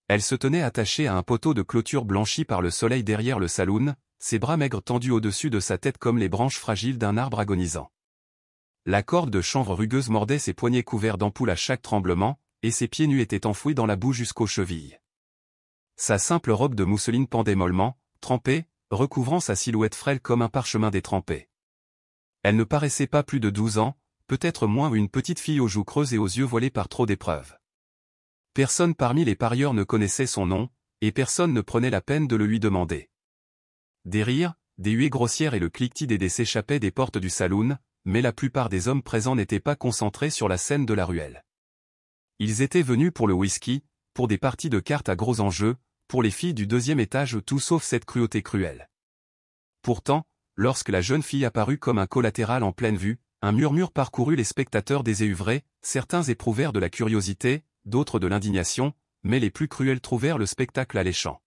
Elle se tenait attachée à un poteau de clôture blanchi par le soleil derrière le saloon, ses bras maigres tendus au-dessus de sa tête comme les branches fragiles d'un arbre agonisant. La corde de chanvre rugueuse mordait ses poignets couverts d'ampoules à chaque tremblement, et ses pieds nus étaient enfouis dans la boue jusqu'aux chevilles. Sa simple robe de mousseline pendait mollement, trempée, recouvrant sa silhouette frêle comme un parchemin détrempé. Elle ne paraissait pas plus de 12 ans, peut-être moins, une petite fille aux joues creuses et aux yeux voilés par trop d'épreuves. Personne parmi les parieurs ne connaissait son nom, et personne ne prenait la peine de le lui demander. Des rires, des huées grossières et le cliquetis des dés s'échappaient des portes du saloon, mais la plupart des hommes présents n'étaient pas concentrés sur la scène de la ruelle. Ils étaient venus pour le whisky, pour des parties de cartes à gros enjeux, pour les filles du deuxième étage, tout sauf cette cruauté cruelle. Pourtant, lorsque la jeune fille apparut comme un collatéral en pleine vue, un murmure parcourut les spectateurs déséuvrés, certains éprouvèrent de la curiosité, d'autres de l'indignation, mais les plus cruels trouvèrent le spectacle alléchant.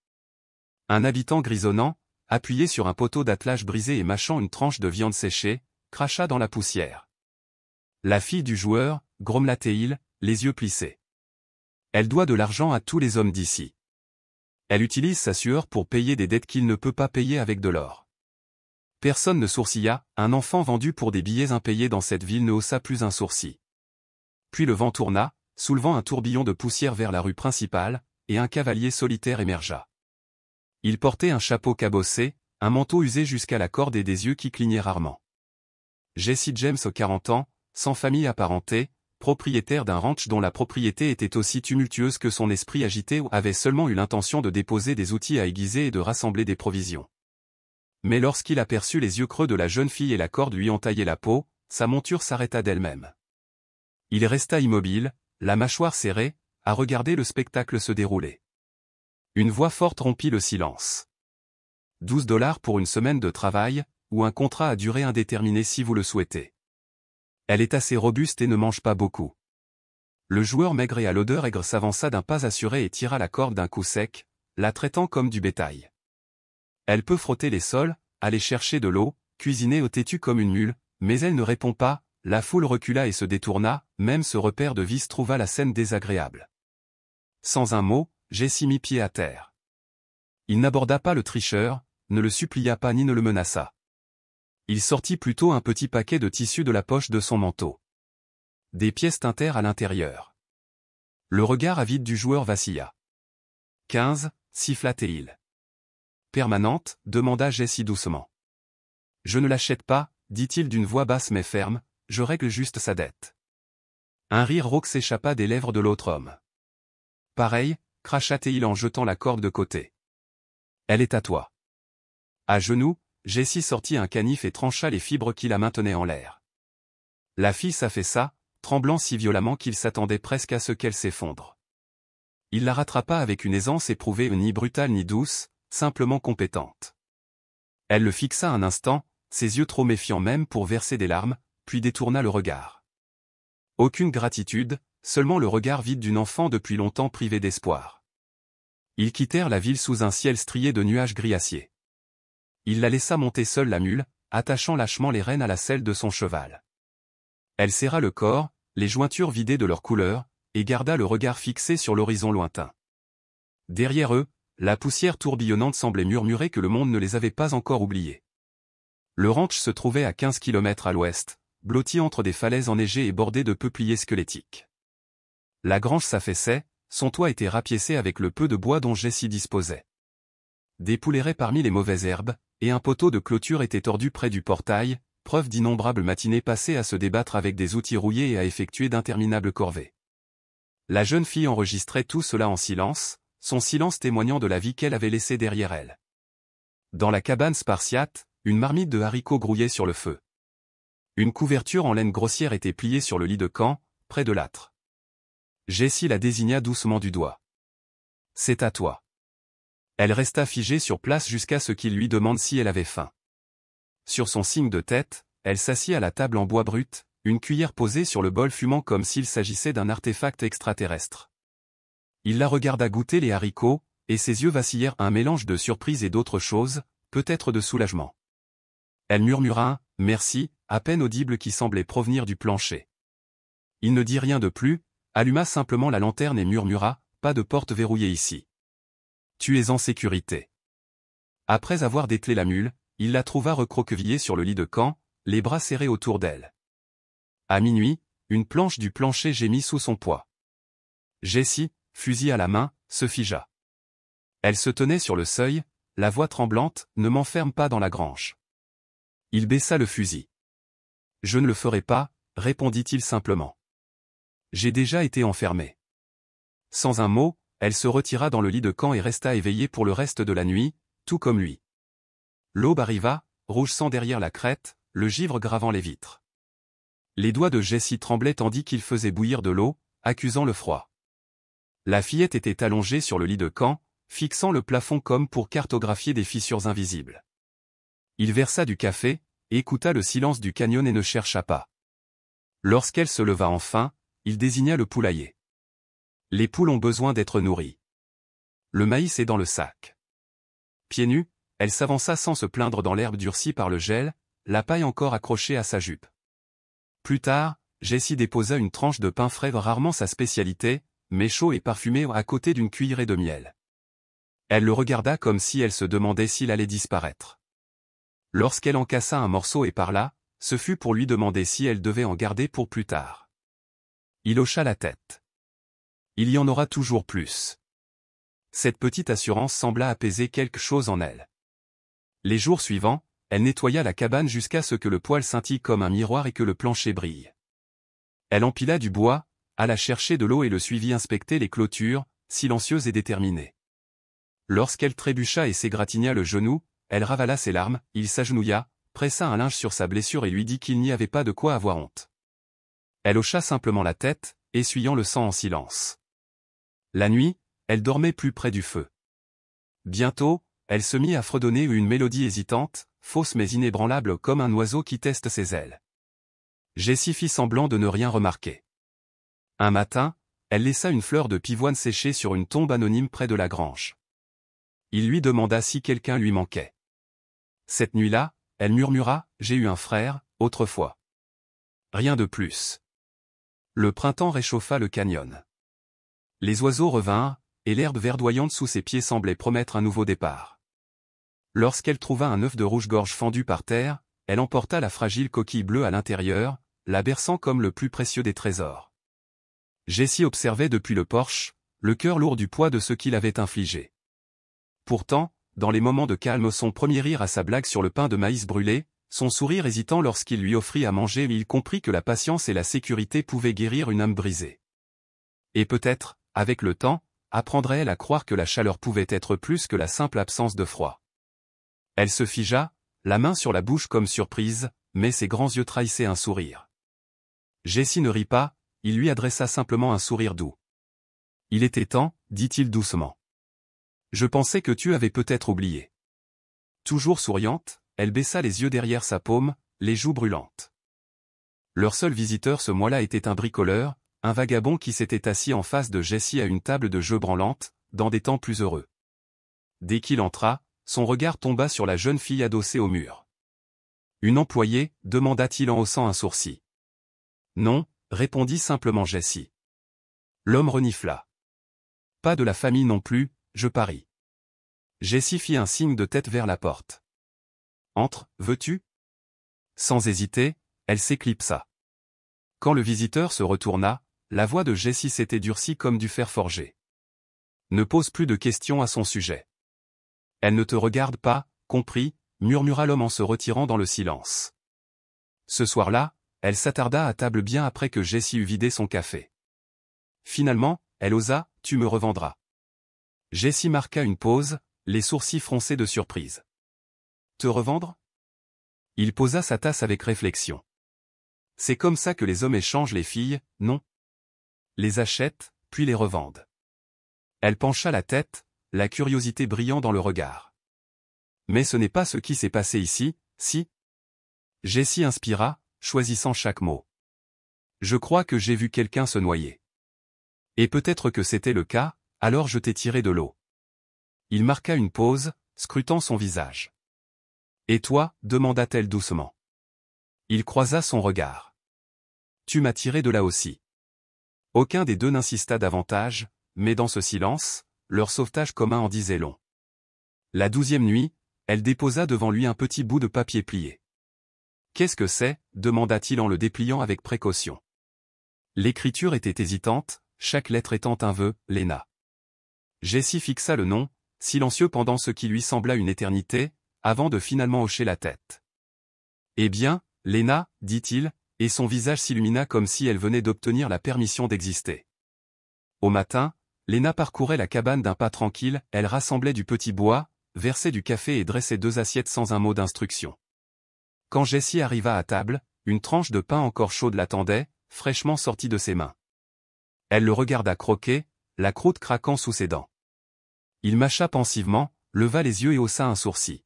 Un habitant grisonnant, appuyé sur un poteau d'attelage brisé et mâchant une tranche de viande séchée, cracha dans la poussière. La fille du joueur, grommela-t-il, les yeux plissés. Elle doit de l'argent à tous les hommes d'ici. Elle utilise sa sueur pour payer des dettes qu'il ne peut pas payer avec de l'or. Personne ne sourcilla, un enfant vendu pour des billets impayés dans cette ville ne haussa plus un sourcil. Puis le vent tourna, soulevant un tourbillon de poussière vers la rue principale, et un cavalier solitaire émergea. Il portait un chapeau cabossé, un manteau usé jusqu'à la corde et des yeux qui clignaient rarement. Jesse James, 40 ans, sans famille apparentée, propriétaire d'un ranch dont la propriété était aussi tumultueuse que son esprit agité, ou avait seulement eu l'intention de déposer des outils à aiguiser et de rassembler des provisions. Mais lorsqu'il aperçut les yeux creux de la jeune fille et la corde lui entailler la peau, sa monture s'arrêta d'elle-même. Il resta immobile, la mâchoire serrée, à regarder le spectacle se dérouler. Une voix forte rompit le silence. 12 $ pour une semaine de travail, ou un contrat à durée indéterminée si vous le souhaitez. Elle est assez robuste et ne mange pas beaucoup. Le joueur maigre et à l'odeur aigre s'avança d'un pas assuré et tira la corde d'un coup sec, la traitant comme du bétail. Elle peut frotter les sols, aller chercher de l'eau, cuisiner au têtu comme une mule, mais elle ne répond pas. La foule recula et se détourna, même ce repère de vice trouva la scène désagréable. Sans un mot, Jesse mit pied à terre. Il n'aborda pas le tricheur, ne le supplia pas ni ne le menaça. Il sortit plutôt un petit paquet de tissu de la poche de son manteau. Des pièces tintèrent à l'intérieur. Le regard avide du joueur vacilla. 15, siffla-t-il. Permanente, demanda Jesse doucement. Je ne l'achète pas, dit-il d'une voix basse mais ferme, je règle juste sa dette. Un rire rauque s'échappa des lèvres de l'autre homme. Pareil, cracha-t-il en jetant la corde de côté. Elle est à toi. À genoux, Jesse sortit un canif et trancha les fibres qui la maintenaient en l'air. La fille s'affaissa, tremblant si violemment qu'il s'attendait presque à ce qu'elle s'effondre. Il la rattrapa avec une aisance éprouvée, ni brutale ni douce, simplement compétente. Elle le fixa un instant, ses yeux trop méfiants même pour verser des larmes, puis détourna le regard. Aucune gratitude, seulement le regard vide d'une enfant depuis longtemps privée d'espoir. Ils quittèrent la ville sous un ciel strié de nuages gris-acier. Il la laissa monter seule la mule, attachant lâchement les rênes à la selle de son cheval. Elle serra le corps, les jointures vidées de leur couleur, et garda le regard fixé sur l'horizon lointain. Derrière eux, la poussière tourbillonnante semblait murmurer que le monde ne les avait pas encore oubliés. Le ranch se trouvait à 15 km à l'ouest, blotti entre des falaises enneigées et bordé de peupliers squelettiques. La grange s'affaissait, son toit était rapiécé avec le peu de bois dont Jesse disposait. Des poulerets parmi les mauvaises herbes, et un poteau de clôture était tordu près du portail, preuve d'innombrables matinées passées à se débattre avec des outils rouillés et à effectuer d'interminables corvées. La jeune fille enregistrait tout cela en silence, son silence témoignant de la vie qu'elle avait laissée derrière elle. Dans la cabane spartiate, une marmite de haricots grouillait sur le feu. Une couverture en laine grossière était pliée sur le lit de camp, près de l'âtre. Jesse la désigna doucement du doigt. « C'est à toi. » Elle resta figée sur place jusqu'à ce qu'il lui demande si elle avait faim. Sur son signe de tête, elle s'assit à la table en bois brut, une cuillère posée sur le bol fumant comme s'il s'agissait d'un artefact extraterrestre. Il la regarda goûter les haricots, et ses yeux vacillèrent un mélange de surprise et d'autre chose, peut-être de soulagement. Elle murmura un « merci », à peine audible qui semblait provenir du plancher. Il ne dit rien de plus, alluma simplement la lanterne et murmura « pas de porte verrouillée ici ». Tu es en sécurité. Après avoir dételé la mule, il la trouva recroquevillée sur le lit de camp, les bras serrés autour d'elle. À minuit, une planche du plancher gémit sous son poids. Jessie, fusil à la main, se figea. Elle se tenait sur le seuil, la voix tremblante, « Ne m'enferme pas dans la grange. » Il baissa le fusil. « Je ne le ferai pas, » répondit-il simplement. « J'ai déjà été enfermé. » Sans un mot, elle se retira dans le lit de camp et resta éveillée pour le reste de la nuit, tout comme lui. L'aube arriva, rouge sang derrière la crête, le givre gravant les vitres. Les doigts de Jessie tremblaient tandis qu'il faisait bouillir de l'eau, accusant le froid. La fillette était allongée sur le lit de camp, fixant le plafond comme pour cartographier des fissures invisibles. Il versa du café, écouta le silence du canyon et ne chercha pas. Lorsqu'elle se leva enfin, il désigna le poulailler. Les poules ont besoin d'être nourries. Le maïs est dans le sac. Pieds nus, elle s'avança sans se plaindre dans l'herbe durcie par le gel, la paille encore accrochée à sa jupe. Plus tard, Jessie déposa une tranche de pain frais, rarement sa spécialité, mais chaud et parfumé, à côté d'une cuillerée de miel. Elle le regarda comme si elle se demandait s'il allait disparaître. Lorsqu'elle en cassa un morceau et parla, ce fut pour lui demander si elle devait en garder pour plus tard. Il hocha la tête. Il y en aura toujours plus. Cette petite assurance sembla apaiser quelque chose en elle. Les jours suivants, elle nettoya la cabane jusqu'à ce que le poêle scintille comme un miroir et que le plancher brille. Elle empila du bois, alla chercher de l'eau et le suivit inspecter les clôtures, silencieuse et déterminée. Lorsqu'elle trébucha et s'égratigna le genou, elle ravala ses larmes, il s'agenouilla, pressa un linge sur sa blessure et lui dit qu'il n'y avait pas de quoi avoir honte. Elle hocha simplement la tête, essuyant le sang en silence. La nuit, elle dormait plus près du feu. Bientôt, elle se mit à fredonner une mélodie hésitante, fausse mais inébranlable comme un oiseau qui teste ses ailes. Jessie fit semblant de ne rien remarquer. Un matin, elle laissa une fleur de pivoine sécher sur une tombe anonyme près de la grange. Il lui demanda si quelqu'un lui manquait. Cette nuit-là, elle murmura, « J'ai eu un frère, autrefois. » Rien de plus. Le printemps réchauffa le canyon. Les oiseaux revinrent, et l'herbe verdoyante sous ses pieds semblait promettre un nouveau départ. Lorsqu'elle trouva un œuf de rouge-gorge fendu par terre, elle emporta la fragile coquille bleue à l'intérieur, la berçant comme le plus précieux des trésors. Jessie observait depuis le porche, le cœur lourd du poids de ce qu'il avait infligé. Pourtant, dans les moments de calme, son premier rire à sa blague sur le pain de maïs brûlé, son sourire hésitant lorsqu'il lui offrit à manger, il comprit que la patience et la sécurité pouvaient guérir une âme brisée. Et peut-être, avec le temps, apprendrait-elle à croire que la chaleur pouvait être plus que la simple absence de froid. Elle se figea, la main sur la bouche comme surprise, mais ses grands yeux trahissaient un sourire. Jessie ne rit pas, il lui adressa simplement un sourire doux. « Il était temps, » dit-il doucement. « Je pensais que tu avais peut-être oublié. » Toujours souriante, elle baissa les yeux derrière sa paume, les joues brûlantes. Leur seul visiteur ce mois-là était un bricoleur, un vagabond qui s'était assis en face de Jessie à une table de jeu branlante, dans des temps plus heureux. Dès qu'il entra, son regard tomba sur la jeune fille adossée au mur. « Une employée » demanda-t-il en haussant un sourcil. « Non » répondit simplement Jessie. L'homme renifla. « Pas de la famille non plus, je parie. » Jessie fit un signe de tête vers la porte. « Entre, veux-tu » Sans hésiter, elle s'éclipsa. Quand le visiteur se retourna, la voix de Jessie s'était durcie comme du fer forgé. « Ne pose plus de questions à son sujet. »« Elle ne te regarde pas, compris » murmura l'homme en se retirant dans le silence. Ce soir-là, elle s'attarda à table bien après que Jessie eut vidé son café. Finalement, elle osa, « Tu me revendras. » Jessie marqua une pause, les sourcils froncés de surprise. « Te revendre ?» Il posa sa tasse avec réflexion. « C'est comme ça que les hommes échangent les filles, non ? Les achètent, puis les revendent. » Elle pencha la tête, la curiosité brillant dans le regard. « Mais ce n'est pas ce qui s'est passé ici, si ?» Jessie inspira, choisissant chaque mot. « Je crois que j'ai vu quelqu'un se noyer. Et peut-être que c'était le cas, alors je t'ai tiré de l'eau. » Il marqua une pause, scrutant son visage. « Et toi » demanda-t-elle doucement. Il croisa son regard. « Tu m'as tiré de là aussi. » Aucun des deux n'insista davantage, mais dans ce silence, leur sauvetage commun en disait long. La 12e nuit, elle déposa devant lui un petit bout de papier plié. « Qu'est-ce que c'est » demanda-t-il en le dépliant avec précaution. L'écriture était hésitante, chaque lettre étant un vœu, Lena. Jessie fixa le nom, silencieux pendant ce qui lui sembla une éternité, avant de finalement hocher la tête. « Eh bien, Lena, dit-il, et son visage s'illumina comme si elle venait d'obtenir la permission d'exister. Au matin, Lena parcourait la cabane d'un pas tranquille, elle rassemblait du petit bois, versait du café et dressait 2 assiettes sans un mot d'instruction. Quand Jessie arriva à table, une tranche de pain encore chaude l'attendait, fraîchement sortie de ses mains. Elle le regarda croquer, la croûte craquant sous ses dents. Il mâcha pensivement, leva les yeux et haussa un sourcil.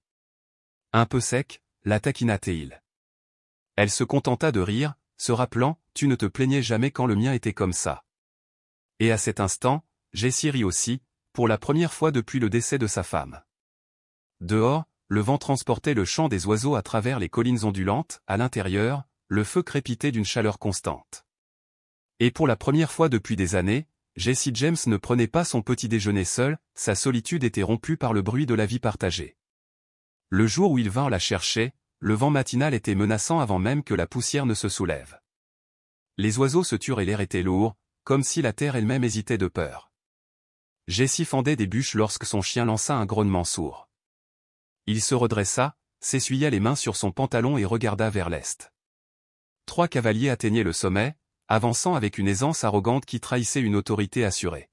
Un peu sec, la taquina-t-il. Elle se contenta de rire, se rappelant, tu ne te plaignais jamais quand le mien était comme ça. Et à cet instant, Jessie rit aussi, pour la première fois depuis le décès de sa femme. Dehors, le vent transportait le chant des oiseaux à travers les collines ondulantes, à l'intérieur, le feu crépitait d'une chaleur constante. Et pour la première fois depuis des années, Jessie James ne prenait pas son petit déjeuner seul, sa solitude était rompue par le bruit de la vie partagée. Le jour où il vint la chercher, le vent matinal était menaçant avant même que la poussière ne se soulève. Les oiseaux se turent et l'air était lourd, comme si la terre elle-même hésitait de peur. Jessie fendait des bûches lorsque son chien lança un grognement sourd. Il se redressa, s'essuya les mains sur son pantalon et regarda vers l'est. 3 cavaliers atteignaient le sommet, avançant avec une aisance arrogante qui trahissait une autorité assurée.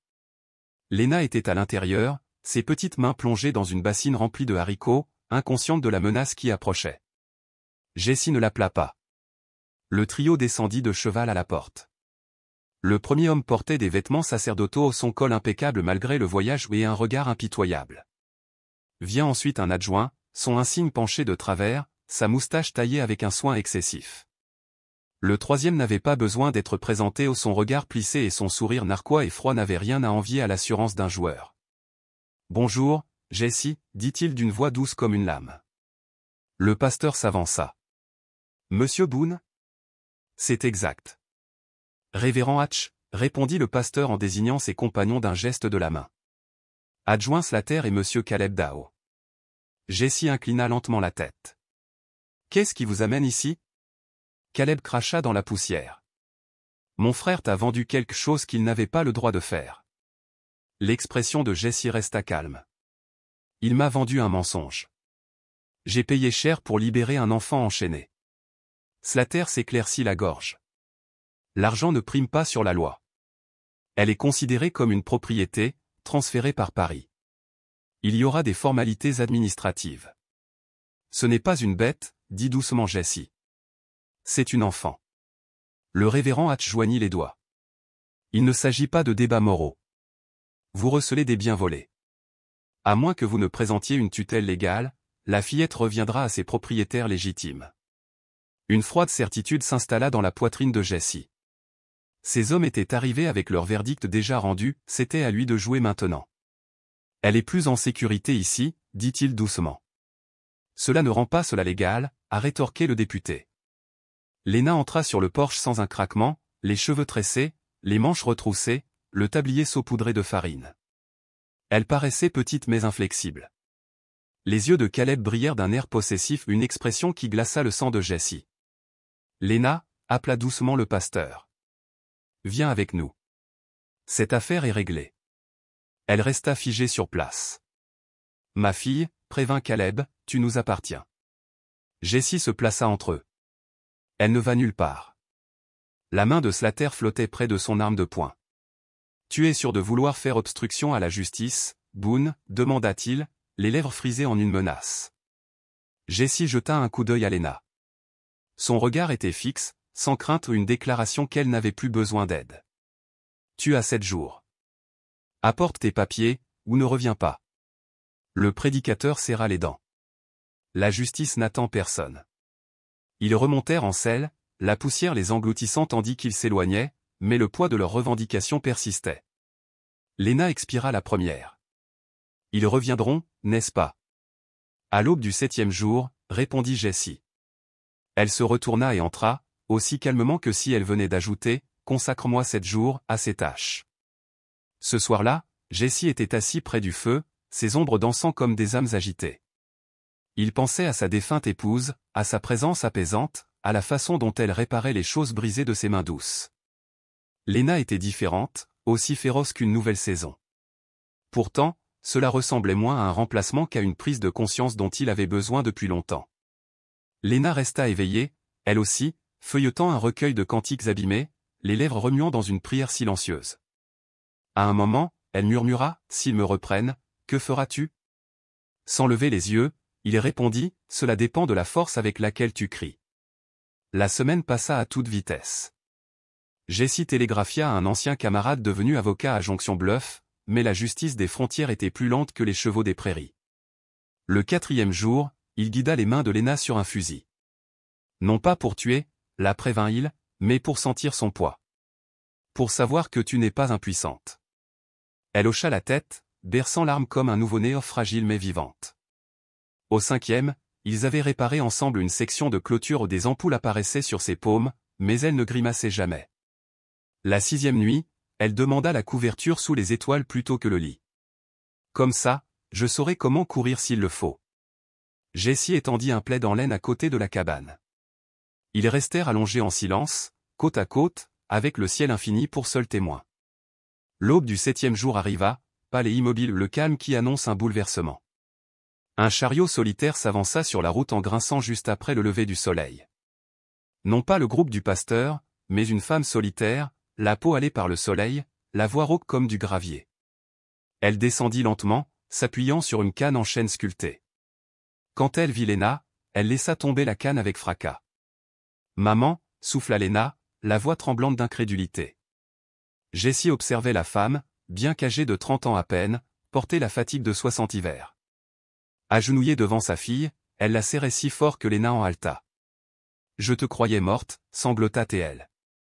Lena était à l'intérieur, ses petites mains plongées dans une bassine remplie de haricots, inconsciente de la menace qui approchait. Jessie ne l'appela pas. Le trio descendit de cheval à la porte. Le premier homme portait des vêtements sacerdotaux, son col impeccable malgré le voyage et un regard impitoyable. Vient ensuite un adjoint, son insigne penché de travers, sa moustache taillée avec un soin excessif. Le troisième n'avait pas besoin d'être présenté, son regard plissé et son sourire narquois et froid n'avaient rien à envier à l'assurance d'un joueur. « Bonjour, Jessie, dit-il d'une voix douce comme une lame. Le pasteur s'avança. « Monsieur Boone ?»« C'est exact. »« Révérend Hatch, » répondit le pasteur en désignant ses compagnons d'un geste de la main. « Adjoint Slater et monsieur Caleb Dow. » Jessie inclina lentement la tête. « Qu'est-ce qui vous amène ici ?» Caleb cracha dans la poussière. « Mon frère t'a vendu quelque chose qu'il n'avait pas le droit de faire. » L'expression de Jessie resta calme. « Il m'a vendu un mensonge. J'ai payé cher pour libérer un enfant enchaîné. » Slater s'éclaircit la gorge. L'argent ne prime pas sur la loi. Elle est considérée comme une propriété, transférée par Paris. Il y aura des formalités administratives. Ce n'est pas une bête, dit doucement Jessie. C'est une enfant. Le révérend Hatch joignit les doigts. Il ne s'agit pas de débats moraux. Vous recelez des biens volés. À moins que vous ne présentiez une tutelle légale, la fillette reviendra à ses propriétaires légitimes. Une froide certitude s'installa dans la poitrine de Jessie. Ces hommes étaient arrivés avec leur verdict déjà rendu, c'était à lui de jouer maintenant. Elle est plus en sécurité ici, dit-il doucement. Cela ne rend pas cela légal, a rétorqué le député. Lena entra sur le porche sans un craquement, les cheveux tressés, les manches retroussées, le tablier saupoudré de farine. Elle paraissait petite mais inflexible. Les yeux de Caleb brillèrent d'un air possessif, une expression qui glaça le sang de Jessie. Lena, appela doucement le pasteur. Viens avec nous. Cette affaire est réglée. Elle resta figée sur place. Ma fille, prévint Caleb, tu nous appartiens. Jessie se plaça entre eux. Elle ne va nulle part. La main de Slater flottait près de son arme de poing. Tu es sûr de vouloir faire obstruction à la justice, Boone, demanda-t-il, les lèvres frisées en une menace. Jessie jeta un coup d'œil à Lena. Son regard était fixe, sans crainte ou une déclaration qu'elle n'avait plus besoin d'aide. Tu as 7 jours. Apporte tes papiers, ou ne reviens pas. Le prédicateur serra les dents. La justice n'attend personne. Ils remontèrent en selle, la poussière les engloutissant tandis qu'ils s'éloignaient, mais le poids de leurs revendications persistait. Lena expira la première. Ils reviendront, n'est-ce pas? À l'aube du 7e jour, répondit Jessie. Elle se retourna et entra, aussi calmement que si elle venait d'ajouter, consacre-moi 7 jours, à ces tâches. Ce soir-là, Jesse était assis près du feu, ses ombres dansant comme des âmes agitées. Il pensait à sa défunte épouse, à sa présence apaisante, à la façon dont elle réparait les choses brisées de ses mains douces. Lena était différente, aussi féroce qu'une nouvelle saison. Pourtant, cela ressemblait moins à un remplacement qu'à une prise de conscience dont il avait besoin depuis longtemps. Lena resta éveillée, elle aussi, feuilletant un recueil de cantiques abîmés, les lèvres remuant dans une prière silencieuse. À un moment, elle murmura, « S'ils me reprennent, que feras-tu » Sans lever les yeux, il répondit, « Cela dépend de la force avec laquelle tu cries. » La semaine passa à toute vitesse. Jesse télégraphia à un ancien camarade devenu avocat à Jonction Bluff, mais la justice des frontières était plus lente que les chevaux des prairies. Le 4e jour, il guida les mains de Lena sur un fusil. Non pas pour tuer, la prévint-il, mais pour sentir son poids. Pour savoir que tu n'es pas impuissante. Elle hocha la tête, berçant l'arme comme un nouveau-né fragile mais vivante. Au 5e, ils avaient réparé ensemble une section de clôture où des ampoules apparaissaient sur ses paumes, mais elle ne grimaçait jamais. La 6e nuit, elle demanda la couverture sous les étoiles plutôt que le lit. Comme ça, je saurai comment courir s'il le faut. Jesse étendit un plaid en laine à côté de la cabane. Ils restèrent allongés en silence, côte à côte, avec le ciel infini pour seul témoin. L'aube du 7e jour arriva, pâle et immobile, le calme qui annonce un bouleversement. Un chariot solitaire s'avança sur la route en grinçant juste après le lever du soleil. Non pas le groupe du pasteur, mais une femme solitaire, la peau hâlée par le soleil, la voix rauque comme du gravier. Elle descendit lentement, s'appuyant sur une canne en chêne sculpté. Quand elle vit Lena, elle laissa tomber la canne avec fracas. « Maman » souffla Lena, la voix tremblante d'incrédulité. Jesse observait la femme, bien qu'âgée de 30 ans à peine, porter la fatigue de 60 hivers. Agenouillée devant sa fille, elle la serrait si fort que Lena en haleta. « Je te croyais morte » sanglota-t-elle.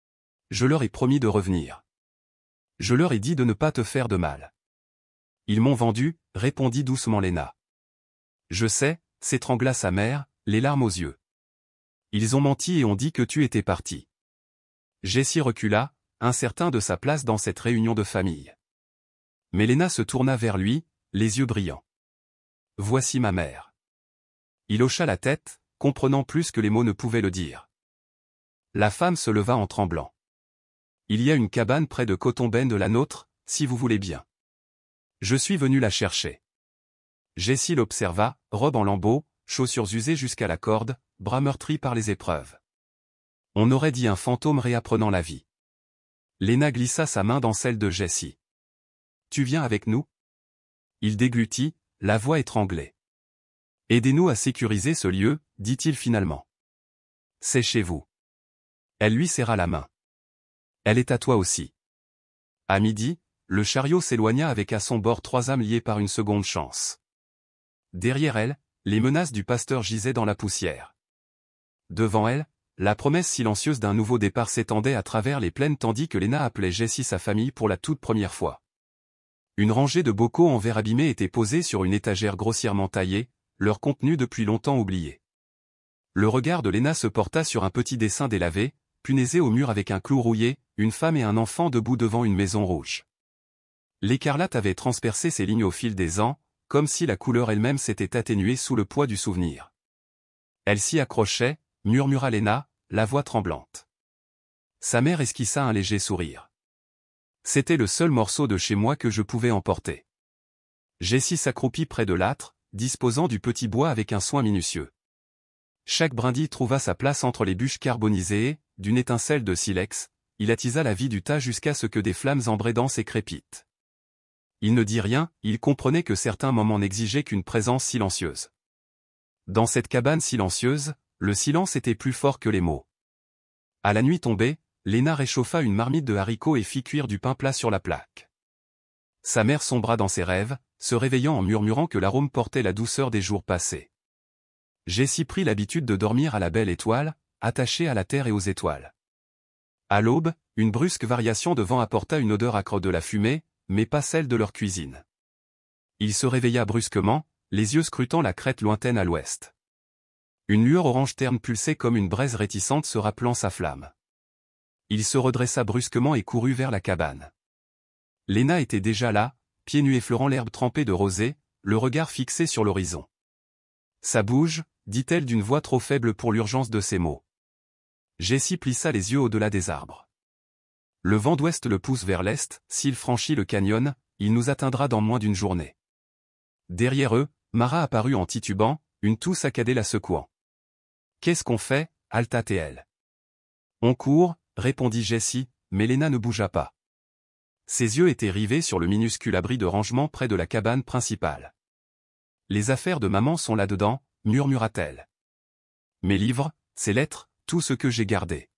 « Je leur ai promis de revenir. Je leur ai dit de ne pas te faire de mal. »« Ils m'ont vendu » répondit doucement Lena. « Je sais » s'étrangla sa mère, les larmes aux yeux. « Ils ont menti et ont dit que tu étais parti. » Jesse recula, incertain de sa place dans cette réunion de famille. Mais Lena se tourna vers lui, les yeux brillants. « Voici ma mère. » Il hocha la tête, comprenant plus que les mots ne pouvaient le dire. La femme se leva en tremblant. « Il y a une cabane près de Cotton Bend de la nôtre, si vous voulez bien. Je suis venu la chercher. » Jesse l'observa, robe en lambeaux, chaussures usées jusqu'à la corde, bras meurtris par les épreuves. On aurait dit un fantôme réapprenant la vie. Lena glissa sa main dans celle de Jesse. « Tu viens avec nous » Il déglutit, la voix étranglée. « Aidez-nous à sécuriser ce lieu » dit-il finalement. « C'est chez vous. » Elle lui serra la main. « Elle est à toi aussi. » À midi, le chariot s'éloigna avec à son bord 3 âmes liées par une seconde chance. Derrière elle, les menaces du pasteur gisaient dans la poussière. Devant elle, la promesse silencieuse d'un nouveau départ s'étendait à travers les plaines tandis que Lena appelait Jesse sa famille pour la toute première fois. Une rangée de bocaux en verre abîmé était posée sur une étagère grossièrement taillée, leur contenu depuis longtemps oublié. Le regard de Lena se porta sur un petit dessin délavé, punaisé au mur avec un clou rouillé, une femme et un enfant debout devant une maison rouge. L'écarlate avait transpercé ces lignes au fil des ans, comme si la couleur elle-même s'était atténuée sous le poids du souvenir. Elle s'y accrochait, murmura Lena, la voix tremblante. Sa mère esquissa un léger sourire. C'était le seul morceau de chez moi que je pouvais emporter. Jesse s'accroupit près de l'âtre, disposant du petit bois avec un soin minutieux. Chaque brindille trouva sa place entre les bûches carbonisées et, d'une étincelle de silex, il attisa la vie du tas jusqu'à ce que des flammes embraient denses et crépitent. Il ne dit rien, il comprenait que certains moments n'exigeaient qu'une présence silencieuse. Dans cette cabane silencieuse, le silence était plus fort que les mots. À la nuit tombée, Lena réchauffa une marmite de haricots et fit cuire du pain plat sur la plaque. Sa mère sombra dans ses rêves, se réveillant en murmurant que l'arôme portait la douceur des jours passés. Jesse prit l'habitude de dormir à la belle étoile, attaché à la terre et aux étoiles. À l'aube, une brusque variation de vent apporta une odeur âcre de la fumée, mais pas celle de leur cuisine. Il se réveilla brusquement, les yeux scrutant la crête lointaine à l'ouest. Une lueur orange terne pulsait comme une braise réticente se rappelant sa flamme. Il se redressa brusquement et courut vers la cabane. Lena était déjà là, pieds nus effleurant l'herbe trempée de rosée, le regard fixé sur l'horizon. Ça bouge, dit-elle d'une voix trop faible pour l'urgence de ses mots. Jessie plissa les yeux au-delà des arbres. Le vent d'ouest le pousse vers l'est, s'il franchit le canyon, il nous atteindra dans moins d'une journée. Derrière eux, Mara apparut en titubant, une toux saccadée la secouant. Qu'est-ce qu'on fait, halta-t-elle. On court, répondit Jessie, mais Lena ne bougea pas. Ses yeux étaient rivés sur le minuscule abri de rangement près de la cabane principale. Les affaires de maman sont là-dedans, murmura-t-elle. Mes livres, ses lettres, tout ce que j'ai gardé.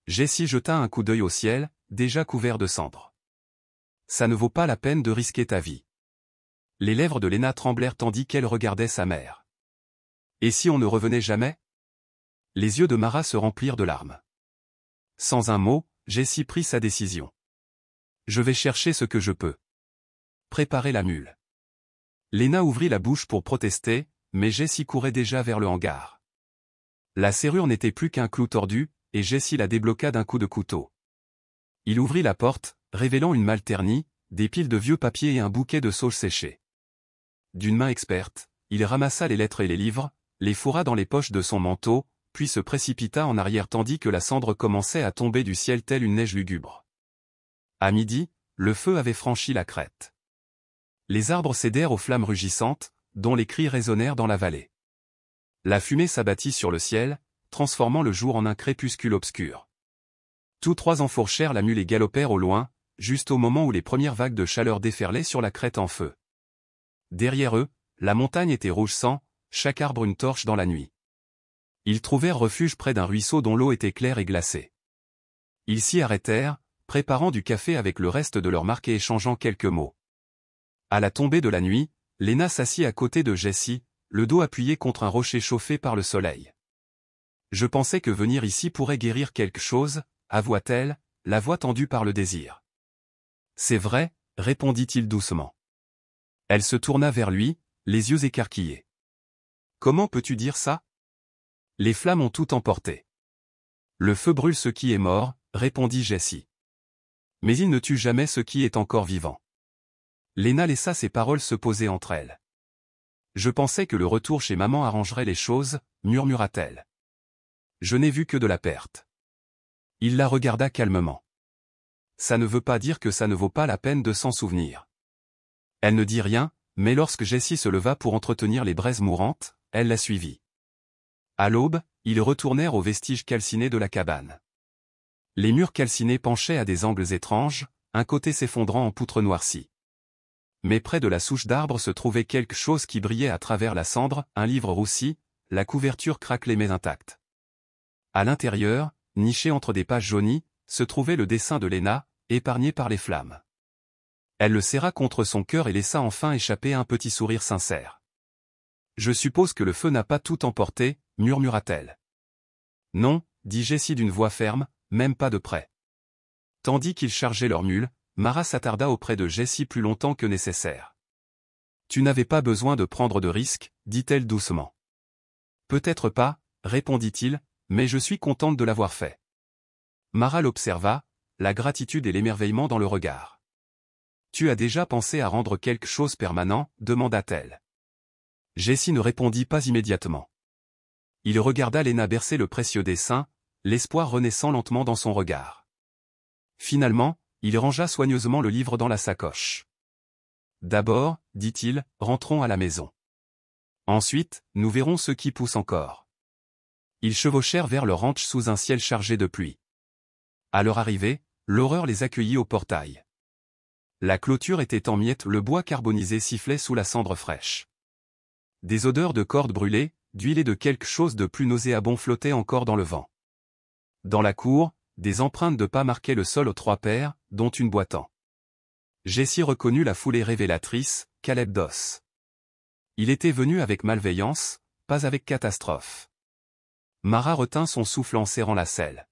Jessie jeta un coup d'œil au ciel, déjà couvert de cendres. Ça ne vaut pas la peine de risquer ta vie. Les lèvres de Lena tremblèrent tandis qu'elle regardait sa mère. Et si on ne revenait jamais? Les yeux de Mara se remplirent de larmes. Sans un mot, Jessie prit sa décision. Je vais chercher ce que je peux. Préparer la mule. Lena ouvrit la bouche pour protester, mais Jessie courait déjà vers le hangar. La serrure n'était plus qu'un clou tordu, et Jessie la débloqua d'un coup de couteau. Il ouvrit la porte, révélant une malle ternie, des piles de vieux papiers et un bouquet de sauge séchée. D'une main experte, il ramassa les lettres et les livres, les fourra dans les poches de son manteau, puis se précipita en arrière tandis que la cendre commençait à tomber du ciel telle une neige lugubre. À midi, le feu avait franchi la crête. Les arbres cédèrent aux flammes rugissantes, dont les cris résonnèrent dans la vallée. La fumée s'abattit sur le ciel, transformant le jour en un crépuscule obscur. Tous trois enfourchèrent la mule et galopèrent au loin, juste au moment où les premières vagues de chaleur déferlaient sur la crête en feu. Derrière eux, la montagne était rouge sang, chaque arbre une torche dans la nuit. Ils trouvèrent refuge près d'un ruisseau dont l'eau était claire et glacée. Ils s'y arrêtèrent, préparant du café avec le reste de leur marque et échangeant quelques mots. À la tombée de la nuit, Lena s'assit à côté de Jessie, le dos appuyé contre un rocher chauffé par le soleil. Je pensais que venir ici pourrait guérir quelque chose, avoua-t-elle, la voix tendue par le désir. C'est vrai, répondit-il doucement. Elle se tourna vers lui, les yeux écarquillés. Comment peux-tu dire ça? Les flammes ont tout emporté. Le feu brûle ce qui est mort, répondit Jessie. Mais il ne tue jamais ce qui est encore vivant. Lena laissa ses paroles se poser entre elles. Je pensais que le retour chez maman arrangerait les choses, murmura-t-elle. Je n'ai vu que de la perte. Il la regarda calmement. Ça ne veut pas dire que ça ne vaut pas la peine de s'en souvenir. Elle ne dit rien, mais lorsque Jessie se leva pour entretenir les braises mourantes, elle la suivit. À l'aube, ils retournèrent aux vestiges calcinés de la cabane. Les murs calcinés penchaient à des angles étranges, un côté s'effondrant en poutres noircies. Mais près de la souche d'arbre se trouvait quelque chose qui brillait à travers la cendre, un livre roussi, la couverture craquelée mais intacte. À l'intérieur, niché entre des pages jaunies, se trouvait le dessin de Lena, épargné par les flammes. Elle le serra contre son cœur et laissa enfin échapper un petit sourire sincère. Je suppose que le feu n'a pas tout emporté, murmura-t-elle. Non, dit Jessie d'une voix ferme, même pas de près. Tandis qu'ils chargeaient leur mule, Mara s'attarda auprès de Jessie plus longtemps que nécessaire. Tu n'avais pas besoin de prendre de risques, dit-elle doucement. Peut-être pas, répondit-il, mais je suis contente de l'avoir fait. Mara l'observa, la gratitude et l'émerveillement dans le regard. Tu as déjà pensé à rendre quelque chose permanent, demanda-t-elle. Jessie ne répondit pas immédiatement. Il regarda Lena bercer le précieux dessin, l'espoir renaissant lentement dans son regard. Finalement, il rangea soigneusement le livre dans la sacoche. D'abord, dit-il, rentrons à la maison. Ensuite, nous verrons ce qui pousse encore. Ils chevauchèrent vers leur ranch sous un ciel chargé de pluie. À leur arrivée, l'horreur les accueillit au portail. La clôture était en miettes, le bois carbonisé sifflait sous la cendre fraîche. Des odeurs de cordes brûlées, d'huile et de quelque chose de plus nauséabond flottaient encore dans le vent. Dans la cour, des empreintes de pas marquaient le sol aux trois paires, dont une boitant. Jessie reconnut la foulée révélatrice, Caleb Doss. Il était venu avec malveillance, pas avec catastrophe. Mara retint son souffle en serrant la selle.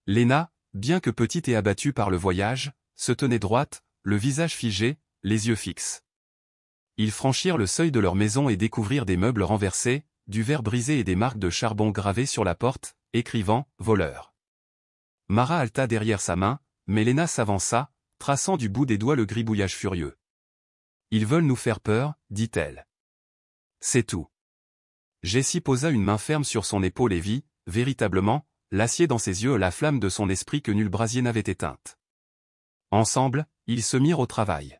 Lena, bien que petite et abattue par le voyage, se tenait droite, le visage figé, les yeux fixes. Ils franchirent le seuil de leur maison et découvrirent des meubles renversés, du verre brisé et des marques de charbon gravées sur la porte, écrivant « Voleur ». Mara halta derrière sa main, mais Lena s'avança, traçant du bout des doigts le gribouillage furieux. Ils veulent nous faire peur, dit-elle. C'est tout. Jessie posa une main ferme sur son épaule et vit, véritablement, l'acier dans ses yeux, la flamme de son esprit que nul brasier n'avait éteinte. Ensemble, ils se mirent au travail.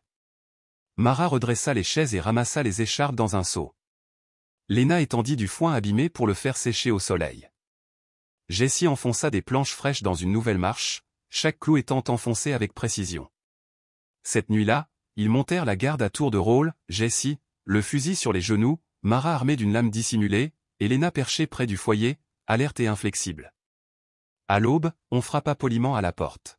Mara redressa les chaises et ramassa les écharpes dans un seau. Lena étendit du foin abîmé pour le faire sécher au soleil. Jessie enfonça des planches fraîches dans une nouvelle marche, chaque clou étant enfoncé avec précision. Cette nuit-là, ils montèrent la garde à tour de rôle, Jessie, le fusil sur les genoux, Mara armée d'une lame dissimulée, et Lena perchée près du foyer, alerte et inflexible. À l'aube, on frappa poliment à la porte.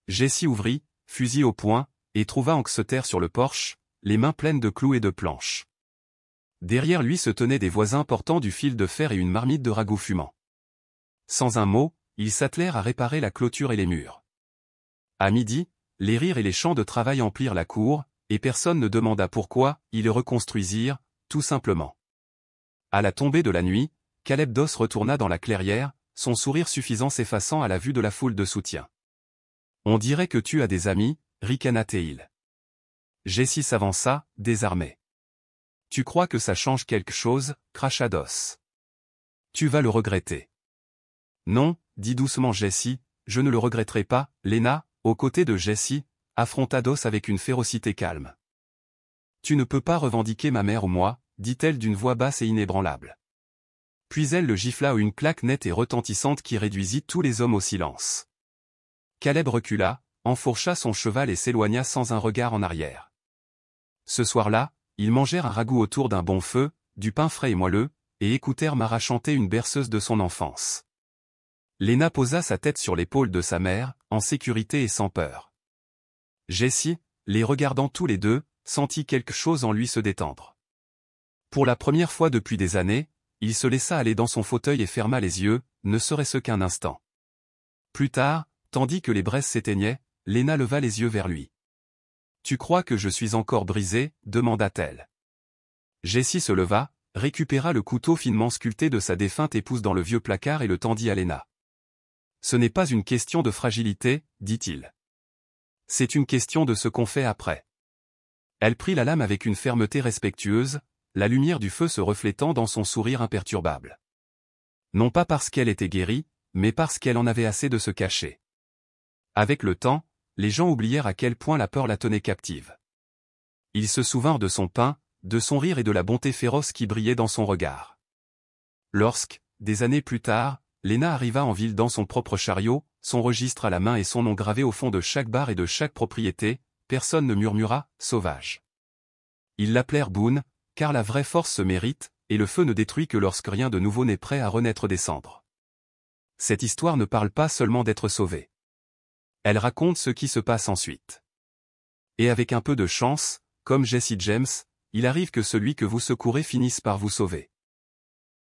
Jessie ouvrit, fusil au poing, et trouva Anxeter sur le porche, les mains pleines de clous et de planches. Derrière lui se tenaient des voisins portant du fil de fer et une marmite de ragoût fumant. Sans un mot, ils s'attelèrent à réparer la clôture et les murs. À midi, les rires et les chants de travail emplirent la cour, et personne ne demanda pourquoi, ils le reconstruisirent, tout simplement. À la tombée de la nuit, Caleb Doss retourna dans la clairière, son sourire suffisant s'effaçant à la vue de la foule de soutien. On dirait que tu as des amis, ricana Théil. Jessie s'avança, désarmée. Tu crois que ça change quelque chose, cracha Doss. Tu vas le regretter. Non, dit doucement Jessie, je ne le regretterai pas. Lena, aux côtés de Jessie, affronta Doss avec une férocité calme. Tu ne peux pas revendiquer ma mère ou moi, dit-elle d'une voix basse et inébranlable. Puis elle le gifla une claque nette et retentissante qui réduisit tous les hommes au silence. Caleb recula, enfourcha son cheval et s'éloigna sans un regard en arrière. Ce soir-là, ils mangèrent un ragoût autour d'un bon feu, du pain frais et moelleux, et écoutèrent Mara chanter une berceuse de son enfance. Lena posa sa tête sur l'épaule de sa mère, en sécurité et sans peur. Jessie, les regardant tous les deux, sentit quelque chose en lui se détendre. Pour la première fois depuis des années, il se laissa aller dans son fauteuil et ferma les yeux, ne serait-ce qu'un instant. Plus tard, tandis que les braises s'éteignaient, Lena leva les yeux vers lui. « Tu crois que je suis encore brisée ?» demanda-t-elle. Jessie se leva, récupéra le couteau finement sculpté de sa défunte épouse dans le vieux placard et le tendit à Lena. « Ce n'est pas une question de fragilité, dit-il. C'est une question de ce qu'on fait après. » Elle prit la lame avec une fermeté respectueuse, la lumière du feu se reflétant dans son sourire imperturbable. Non pas parce qu'elle était guérie, mais parce qu'elle en avait assez de se cacher. Avec le temps, les gens oublièrent à quel point la peur la tenait captive. Ils se souvinrent de son pain, de son rire et de la bonté féroce qui brillait dans son regard. Lorsque, des années plus tard, Lena arriva en ville dans son propre chariot, son registre à la main et son nom gravé au fond de chaque bar et de chaque propriété, personne ne murmura « sauvage ». Ils l'appelèrent Boone, car la vraie force se mérite, et le feu ne détruit que lorsque rien de nouveau n'est prêt à renaître des cendres. Cette histoire ne parle pas seulement d'être sauvé. Elle raconte ce qui se passe ensuite. Et avec un peu de chance, comme Jesse James, il arrive que celui que vous secourez finisse par vous sauver.